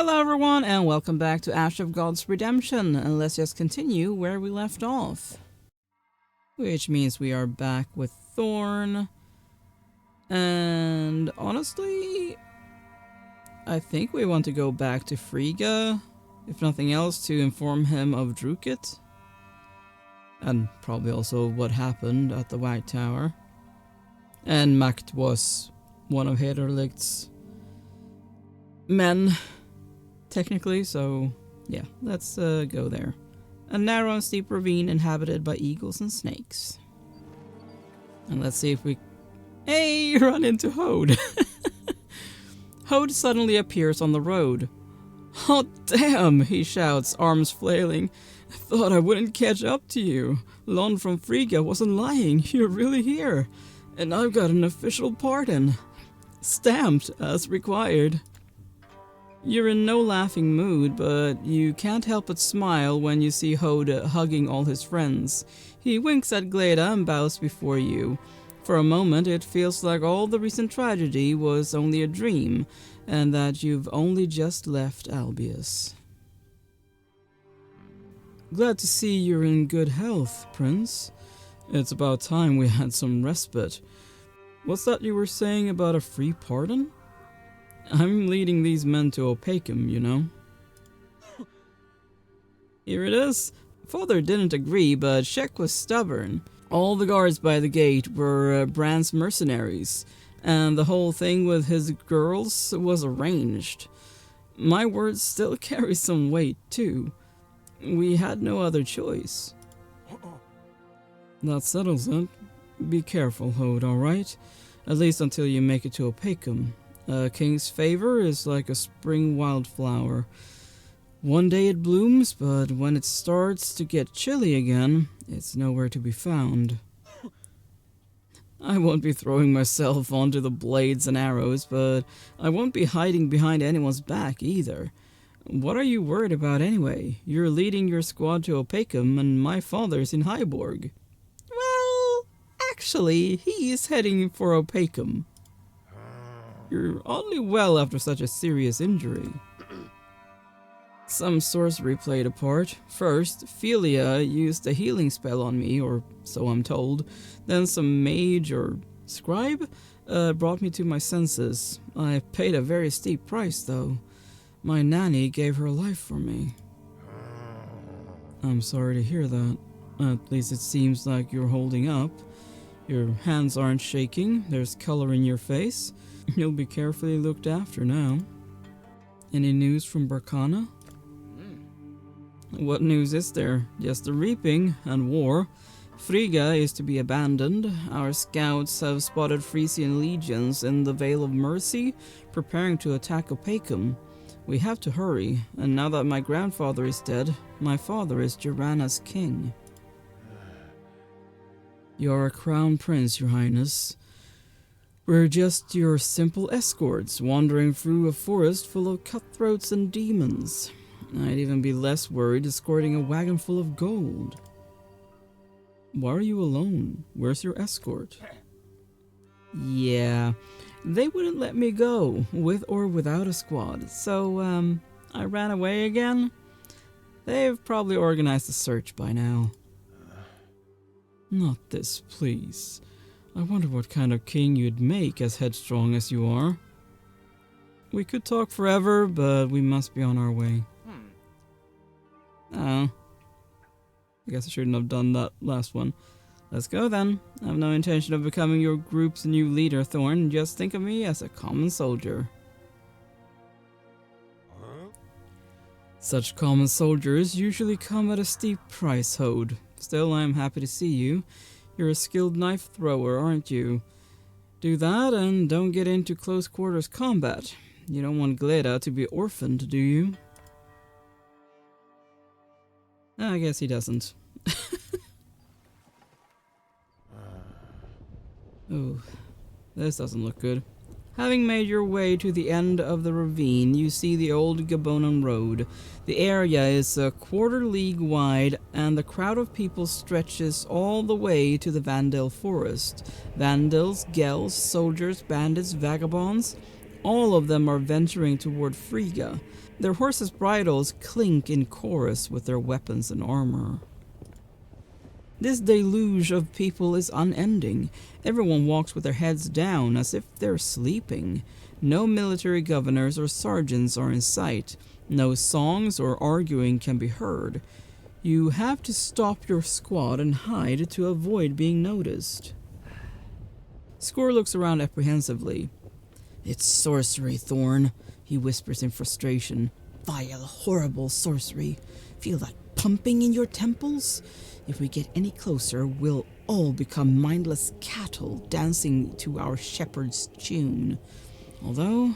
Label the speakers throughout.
Speaker 1: Hello everyone and welcome back to Ash of God's Redemption, and let's just continue where we left off. Which means we are back with Thorn, and honestly, I think we want to go back to Frigga, if nothing else to inform him of Drukit, and probably also what happened at the White Tower. And Macht was one of Hederlicht's men, technically, so yeah, let's go there. A narrow and steep ravine inhabited by eagles and snakes. And let's see if we... Hey, run into Hode! Hode suddenly appears on the road. Oh damn, he shouts, arms flailing. I thought I wouldn't catch up to you. Lon from Frigga wasn't lying, you're really here. And I've got an official pardon. Stamped as required. You're in no laughing mood, but you can't help but smile when you see Hode hugging all his friends. He winks at Gleda and bows before you. For a moment it feels like all the recent tragedy was only a dream, and that you've only just left Albius. Glad to see you're in good health, Prince. It's about time we had some respite. What's that you were saying about a free pardon? I'm leading these men to Opacum, you know. Here it is. Father didn't agree, but Shek was stubborn. All the guards by the gate were Bran's mercenaries, and the whole thing with his girls was arranged. My words still carry some weight, too. We had no other choice. That settles it. Be careful, Hode, alright? At least until you make it to Opacum. A king's favor is like a spring wildflower. One day it blooms, but when it starts to get chilly again, it's nowhere to be found. I won't be throwing myself onto the blades and arrows, but I won't be hiding behind anyone's back either. What are you worried about anyway? You're leading your squad to Opacum, and my father's in Hyborg. Well, actually, he's heading for Opacum. You're oddly well after such a serious injury. Some sorcery played a part. First, Philia used a healing spell on me, or so I'm told. Then some mage or scribe brought me to my senses. I paid a very steep price, though. My nanny gave her life for me. I'm sorry to hear that. At least it seems like you're holding up. Your hands aren't shaking, there's color in your face. You'll be carefully looked after now. Any news from Barkana? What news is there? Just the reaping and war. Frigga is to be abandoned. Our scouts have spotted Frisian legions in the Vale of Mercy, preparing to attack Opacum. We have to hurry, and now that my grandfather is dead, my father is Jorana's king. You're a crown prince, your highness. We're just your simple escorts, wandering through a forest full of cutthroats and demons. I'd even be less worried escorting a wagon full of gold. Why are you alone? Where's your escort? Yeah, they wouldn't let me go, with or without a squad, so, I ran away again. They've probably organized a search by now. Not this, please. I wonder what kind of king you'd make, as headstrong as you are. We could talk forever, but we must be on our way. Oh. I guess I shouldn't have done that last one. Let's go then. I have no intention of becoming your group's new leader, Thorn. Just think of me as a common soldier. Such common soldiers usually come at a steep price, Hode. Still, I am happy to see you. You're a skilled knife thrower, aren't you? Do that and don't get into close quarters combat. You don't want Gleda to be orphaned, do you? I guess he doesn't. Oh, this doesn't look good. Having made your way to the end of the ravine, you see the old Gabonan road. The area is a quarter league wide, and the crowd of people stretches all the way to the Vandal forest. Vandals, Gels, soldiers, bandits, vagabonds, All of them are venturing toward Frigga. Their horses' bridles clink in chorus with their weapons and armor. This deluge of people is unending. Everyone walks with their heads down as if they're sleeping. No military governors or sergeants are in sight. No songs or arguing can be heard. You have to stop your squad and hide to avoid being noticed. Score looks around apprehensively. "It's sorcery, Thorn," he whispers in frustration. "Vile, horrible sorcery. Feel that pumping in your temples? If we get any closer, we'll all become mindless cattle dancing to our shepherd's tune. Although,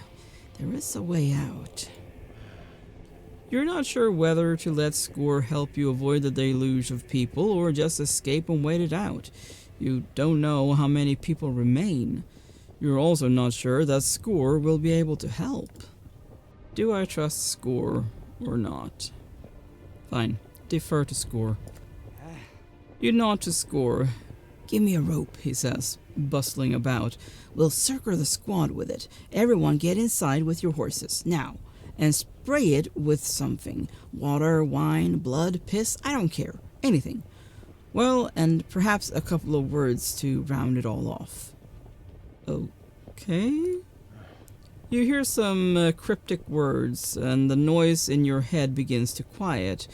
Speaker 1: there is a way out." You're not sure whether to let Score help you avoid the deluge of people or just escape and wait it out. You don't know how many people remain. You're also not sure that Score will be able to help. Do I trust Score or not? Fine, defer to Score. You nod to Score. "Give me a rope," he says, bustling about. "We'll circle the squad with it. Everyone get inside with your horses, now. And spray it with something. Water, wine, blood, piss, I don't care. Anything. Well, and perhaps a couple of words to round it all off." Okay? You hear some cryptic words, and the noise in your head begins to quiet.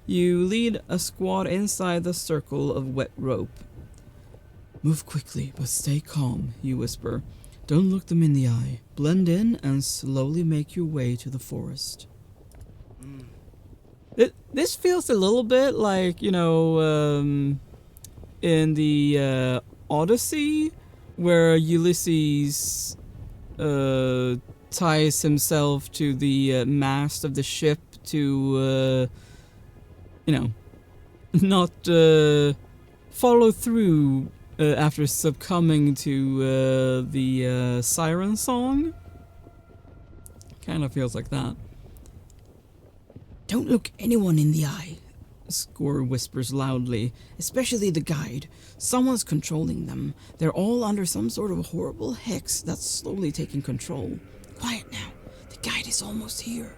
Speaker 1: You lead a squad inside the circle of wet rope. "Move quickly, but stay calm," you whisper. "Don't look them in the eye. Blend in and slowly make your way to the forest." This feels a little bit like, in the Odyssey, where Ulysses ties himself to the mast of the ship to, not follow through after succumbing to the siren song. Kind of feels like that. "Don't look anyone in the eye," Score whispers loudly, "especially the guide. Someone's controlling them. They're all under some sort of horrible hex that's slowly taking control. Quiet now. The guide is almost here."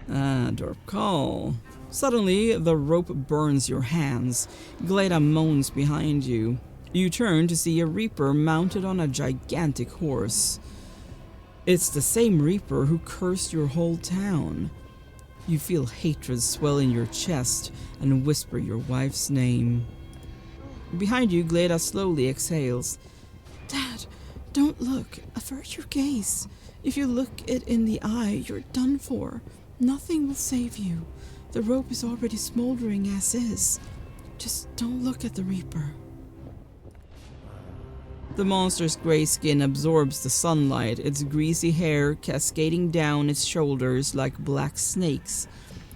Speaker 1: Dorp call. Suddenly, the rope burns your hands. Gleda moans behind you. You turn to see a reaper mounted on a gigantic horse. It's the same reaper who cursed your whole town. You feel hatred swell in your chest and whisper your wife's name. Behind you, Gleda slowly exhales. "Dad, don't look. Avert your gaze. If you look it in the eye, you're done for. Nothing will save you. The rope is already smoldering as is. Just don't look at the reaper." The monster's gray skin absorbs the sunlight, its greasy hair cascading down its shoulders like black snakes.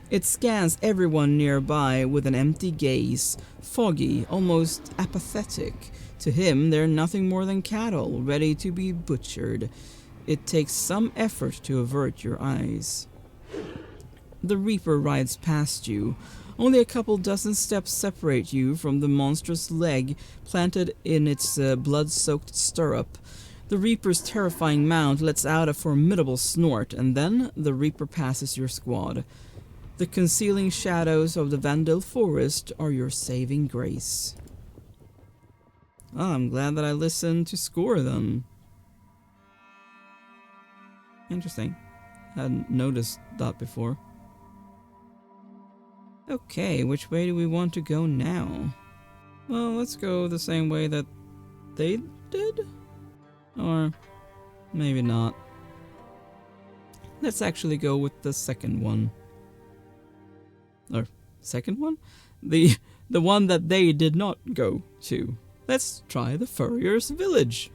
Speaker 1: It scans everyone nearby with an empty gaze, foggy, almost apathetic. To him, they're nothing more than cattle, ready to be butchered. It takes some effort to avert your eyes. The reaper rides past you. Only a couple dozen steps separate you from the monstrous leg planted in its blood-soaked stirrup. The reaper's terrifying mount lets out a formidable snort, and then the reaper passes your squad. The concealing shadows of the Vandal forest are your saving grace. I'm glad that I listened to Score then. Interesting. Hadn't noticed that before. Okay, which way do we want to go now? Well, let's go the same way that they did? Or maybe not. Let's actually go with the second one. Or second one? The one that they did not go to. Let's try the furrier's village.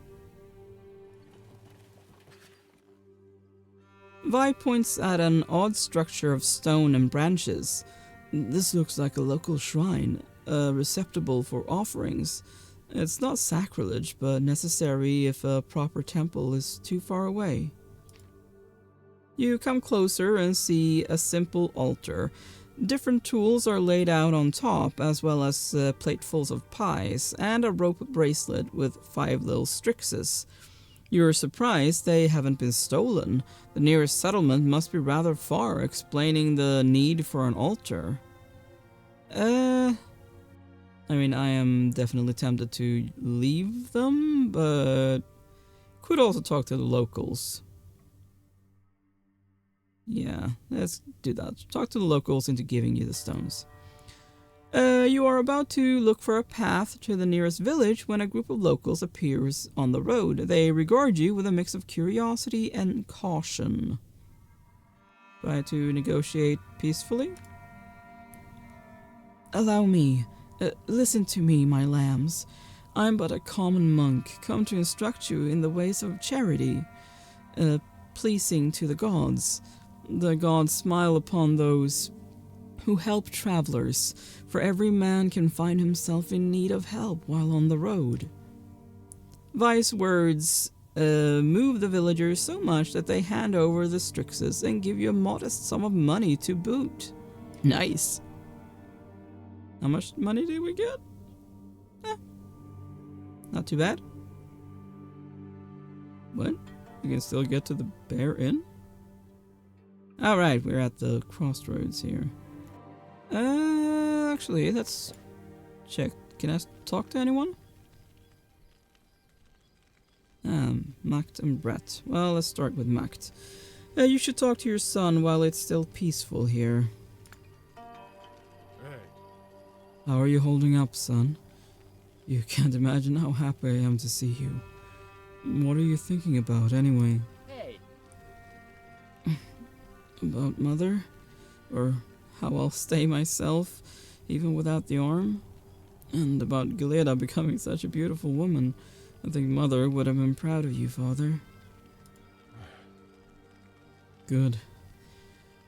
Speaker 1: Vi points at an odd structure of stone and branches. "This looks like a local shrine, a receptacle for offerings. It's not sacrilege, but necessary if a proper temple is too far away." You come closer and see a simple altar. Different tools are laid out on top, as well as platefuls of pies, and a rope bracelet with 5 little strixes. You're surprised they haven't been stolen. The nearest settlement must be rather far, explaining the need for an altar. I mean, I am definitely tempted to leave them, but could also talk to the locals. Yeah, let's do that. Talk to the locals into giving you the stones. You are about to look for a path to the nearest village when a group of locals appears on the road. They regard you with a mix of curiosity and caution. Try to negotiate peacefully. Allow me. Listen to me, my lambs. I'm but a common monk, come to instruct you in the ways of charity, pleasing to the gods. The gods smile upon those who help travelers, for every man can find himself in need of help while on the road. Wise words move the villagers so much that they hand over the strixes and give you a modest sum of money to boot. Nice. How much money did we get? Not too bad. What? We can still get to the Bear Inn? Alright, we're at the crossroads here. Actually, let's check. Can I talk to anyone? Macht and Brett. Well, let's start with Macht. You should talk to your son while it's still peaceful here. Hey. How are you holding up, son? You can't imagine how happy I am to see you. What are you thinking about, anyway? Hey. About Mother? Or how I'll stay myself, even without the arm? And about Galeda becoming such a beautiful woman. I think Mother would have been proud of you, Father. Good.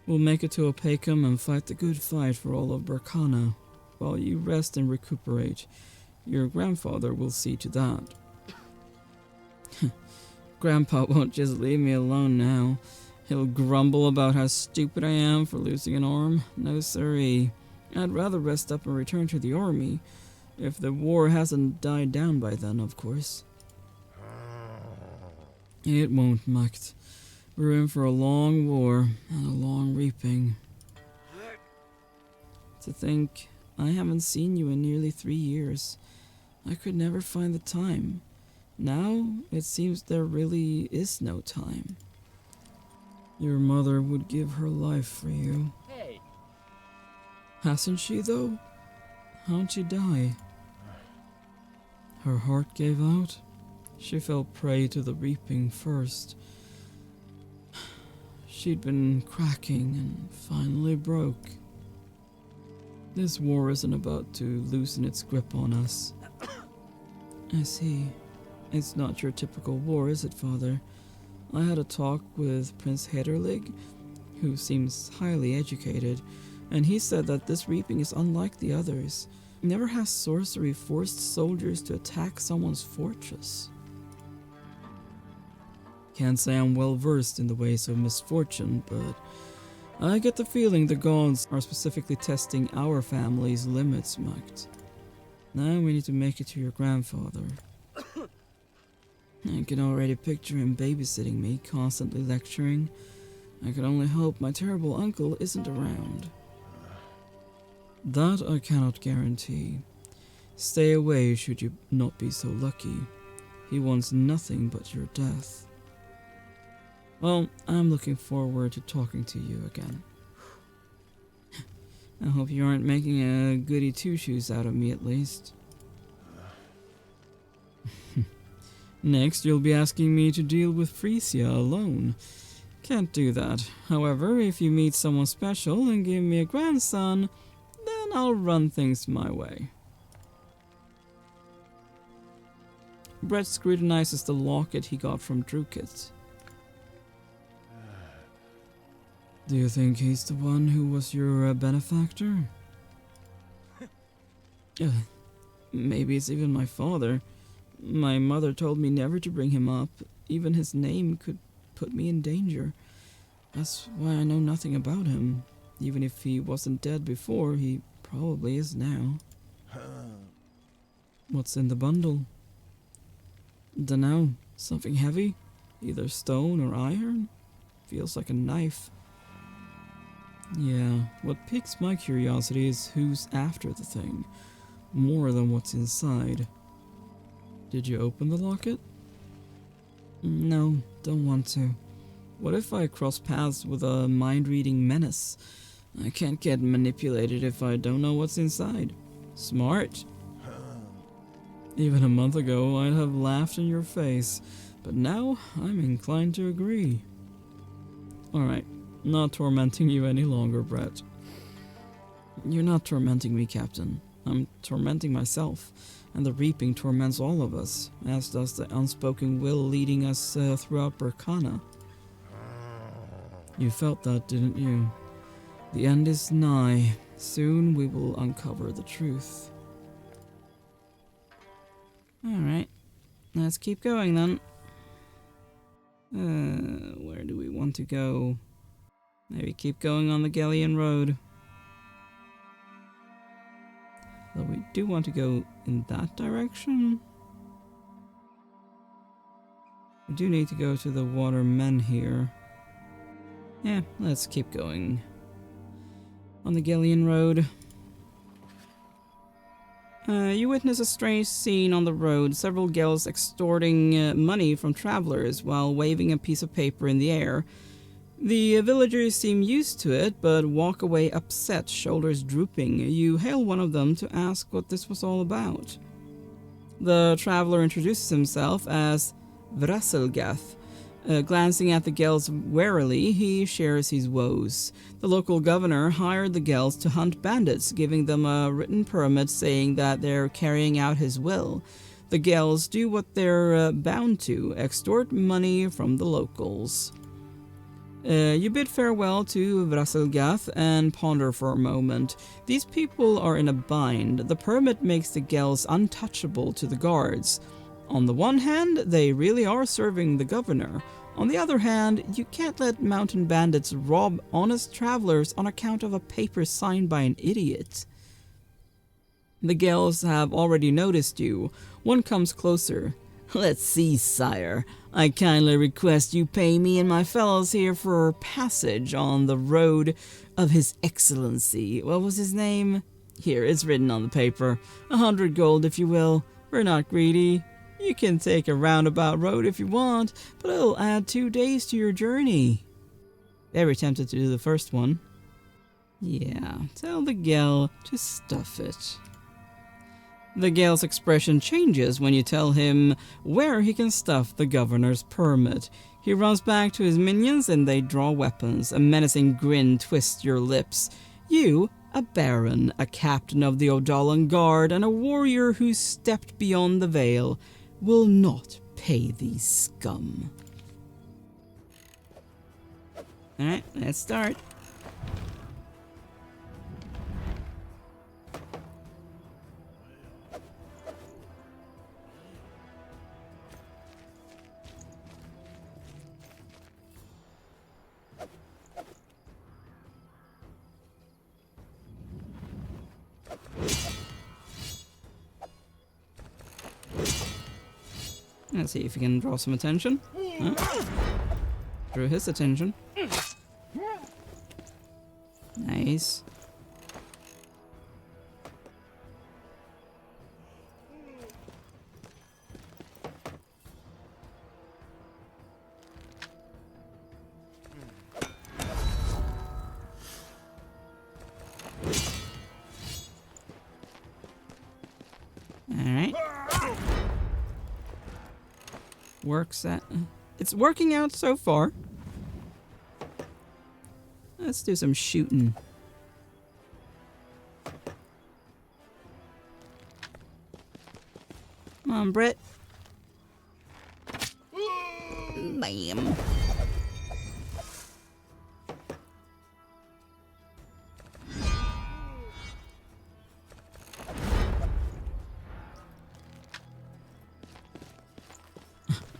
Speaker 1: We'll make it to Opacum and fight the good fight for all of Burkana. While you rest and recuperate, your grandfather will see to that. Grandpa won't just leave me alone now. He'll grumble about how stupid I am for losing an arm. No siree. I'd rather rest up and return to the army. If the war hasn't died down by then, of course. It won't, Macht. We're in for a long war and a long reaping. To think, I haven't seen you in nearly 3 years. I could never find the time. Now, it seems there really is no time. Your mother would give her life for you. Hey. Hasn't she, though? How'd she die? Her heart gave out. She fell prey to the reaping first. She'd been cracking and finally broke. This war isn't about to loosen its grip on us. I see. It's not your typical war, is it, Father? I had a talk with Prince Hederlig, who seems highly educated, and he said that this reaping is unlike the others. Never has sorcery forced soldiers to attack someone's fortress. Can't say I'm well versed in the ways of misfortune, but I get the feeling the gods are specifically testing our family's limits, Macht. Now we need to make it to your grandfather. I can already picture him babysitting me, constantly lecturing. I can only hope my terrible uncle isn't around. That I cannot guarantee. Stay away should you not be so lucky. He wants nothing but your death. Well, I'm looking forward to talking to you again. I hope you aren't making a goody two-shoes out of me at least. Next, you'll be asking me to deal with Frisia alone. Can't do that. However, if you meet someone special and give me a grandson, then I'll run things my way. Brett scrutinizes the locket he got from Drukit. Do you think he's the one who was your benefactor? Maybe it's even my father. My mother told me never to bring him up. Even his name could put me in danger. That's why I know nothing about him. Even if he wasn't dead before, he probably is now. What's in the bundle? Dunno. Something heavy? Either stone or iron? Feels like a knife. Yeah, what piques my curiosity is who's after the thing, more than what's inside. Did you open the locket? No, don't want to. What if I cross paths with a mind-reading menace? I can't get manipulated if I don't know what's inside. Smart. Even a month ago, I'd have laughed in your face, but now I'm inclined to agree. Alright, not tormenting you any longer, Brett. You're not tormenting me, Captain. I'm tormenting myself, and the reaping torments all of us, as does the unspoken will leading us throughout Burkana. You felt that, didn't you? The end is nigh. Soon we will uncover the truth. Alright, let's keep going then. Where do we want to go? Maybe keep going on the Galleon Road. Though we do want to go in that direction. We do need to go to the Watermen here. Yeah, let's keep going. On the Galleon Road. You witness a strange scene on the road. Several Gels extorting money from travelers while waving a piece of paper in the air. The villagers seem used to it, but walk away upset, shoulders drooping. You hail one of them to ask what this was all about. The traveler introduces himself as Vraselgath. Glancing at the Gels warily, he shares his woes. The local governor hired the Gels to hunt bandits, giving them a written permit saying that they're carrying out his will. The Gels do what they're bound to, extort money from the locals. You bid farewell to Vraselgath and ponder for a moment. These people are in a bind. The permit makes the Gels untouchable to the guards. On the one hand, they really are serving the governor. On the other hand, you can't let mountain bandits rob honest travelers on account of a paper signed by an idiot. The Gels have already noticed you. One comes closer. Let's see, sire. I kindly request you pay me and my fellows here for passage on the road of His Excellency. What was his name? Here, it's written on the paper. 100 gold, if you will. We're not greedy. You can take a roundabout road if you want, but it'll add 2 days to your journey. Very tempted to do the first one. Yeah, tell the Gel to stuff it. The Gel's expression changes when you tell him where he can stuff the governor's permit. He runs back to his minions and they draw weapons. A menacing grin twists your lips. You, a baron, a captain of the Odalan Guard, and a warrior who stepped beyond the veil, will not pay these scum. Alright, let's start. Let's see if we can draw some attention. Huh? Drew his attention. Nice. Alright. It's working out so far. Let's do some shooting. Come on, Brett. Bam.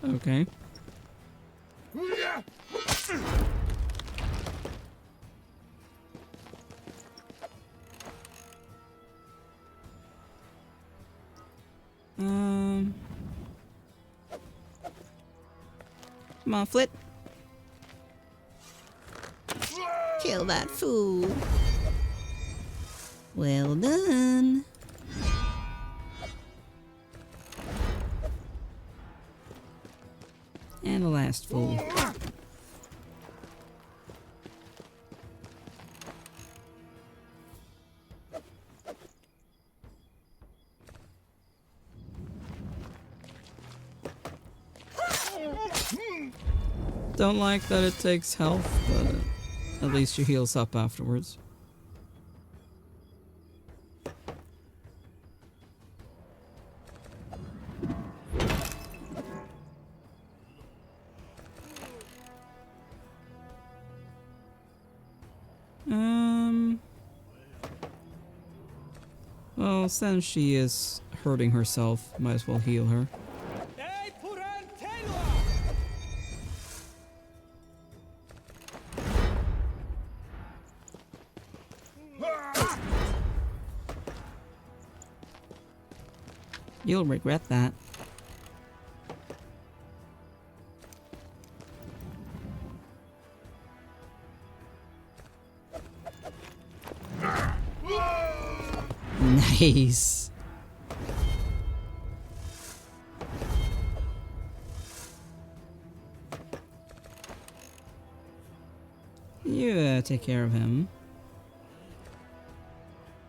Speaker 1: Okay. Come on, Flit. Kill that fool. Well done. And the last fool. Don't like that it takes health, but at least she heals up afterwards. Well, since she is hurting herself, might as well heal her. You'll regret that. Nice. You take care of him.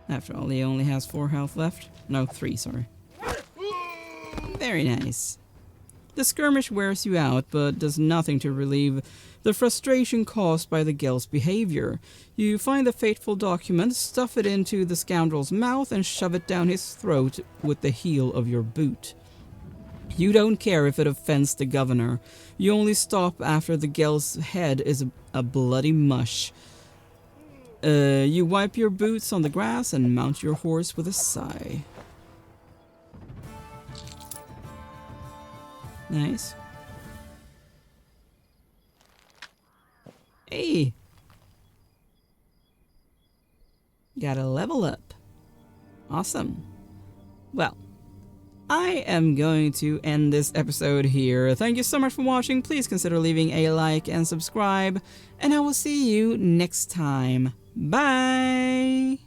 Speaker 1: After all, he only has 4 health left. No, 3, sorry. Very nice. The skirmish wears you out, but does nothing to relieve the frustration caused by the Gel's behavior. You find the fateful document, stuff it into the scoundrel's mouth, and shove it down his throat with the heel of your boot. You don't care if it offends the governor. You only stop after the Gel's head is a bloody mush. You wipe your boots on the grass and mount your horse with a sigh. Nice. Hey! Gotta level up. Awesome. Well, I am going to end this episode here. Thank you so much for watching. Please consider leaving a like and subscribe. And I will see you next time. Bye!